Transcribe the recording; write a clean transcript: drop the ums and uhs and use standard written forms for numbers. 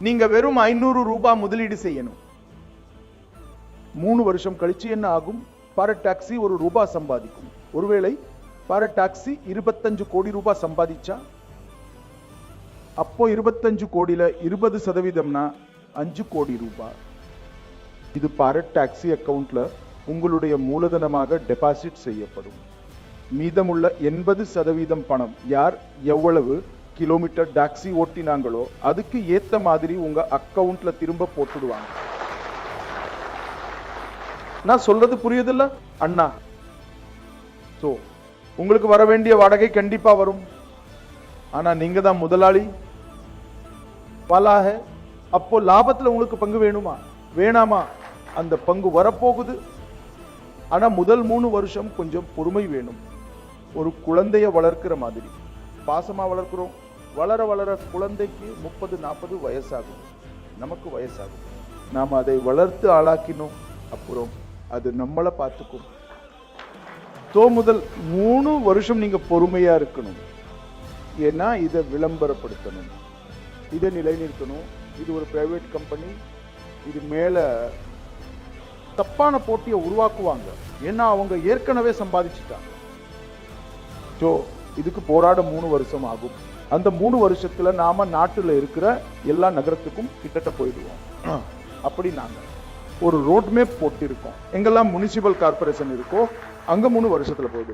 நீங்க வெறும் 500 ரூபாய் முதலீடு செய்யணும். 3 வருஷம் கழிச்சு என்ன ஆகும்? பாரட் டாக்ஸி ஒரு ரூபாய் சம்பாதிக்கும். ஒருவேளை பாரட் டாக்ஸி 25 கோடி ரூபாய் சம்பாதிச்சா, அப்போ 25 கோடியில 20%னா 5 கோடி ரூபாய். இது பாரட் டாக்ஸி அக்கவுண்ட்ல உங்களுடைய மூலதனமாக டெபாசிட் செய்யப்படும். மீதமுள்ள 80% பணம் யார் எவ்வளவு கிலோமீட்டர் டாக்ஸி ஓட்டினாங்களோ அதுக்கு ஏத்த மாதிரி உங்க அக்கவுண்ட்ல திரும்ப போட்டுடுவாங்க. நான் சொல்றது புரியுதுல்ல அண்ணா? சோ உங்களுக்கு வர வேண்டிய வாடகை கண்டிப்பா வரும். ஆனா நீங்க தான் முதலாளி. பலாக அப்போ லாபத்துல உங்களுக்கு பங்கு வேணுமா வேணாமா? அந்த பங்கு வரப்போகுது. ஆனா முதல் 3 வருஷம் கொஞ்சம் பொறுமை வேணும். ஒரு குழந்தைய வளர்க்கிற மாதிரி பாசமா வளர்க்கிறோம். வளர வளர குழந்தைக்கு 30-40 வயசாகும், நமக்கு வயசாகும். நாம அதை வளர்த்து ஆளாக்கினோம், அப்புறம் அது நம்மளை பார்த்துக்கும். முதல் 3 வருஷம் நீங்க பொறுமையா இருக்கணும். ஏன்னா இதை விளம்பரப்படுத்தணும், இதை நிலைநிறுத்தணும். இது ஒரு பிரைவேட் கம்பெனி. இது மேல தப்பான போட்டியை உருவாக்குவாங்க. ஏன்னா அவங்க ஏற்கனவே சம்பாதிச்சுட்டாங்க. இதுக்கு போராட 3 வருஷம் ஆகும். அந்த 3 வருஷத்துல நாம நாட்டுல இருக்கிற எல்லா நகரத்துக்கும் கிட்டத்தட்ட போயிடுவோம். அப்படி நாங்க ஒரு ரோட் மேப் போட்டிருக்கோம். எங்கெல்லாம் முனிசிபல் கார்பரேஷன் இருக்கோ அங்க 3 வருஷத்துல போயிடுவோம்.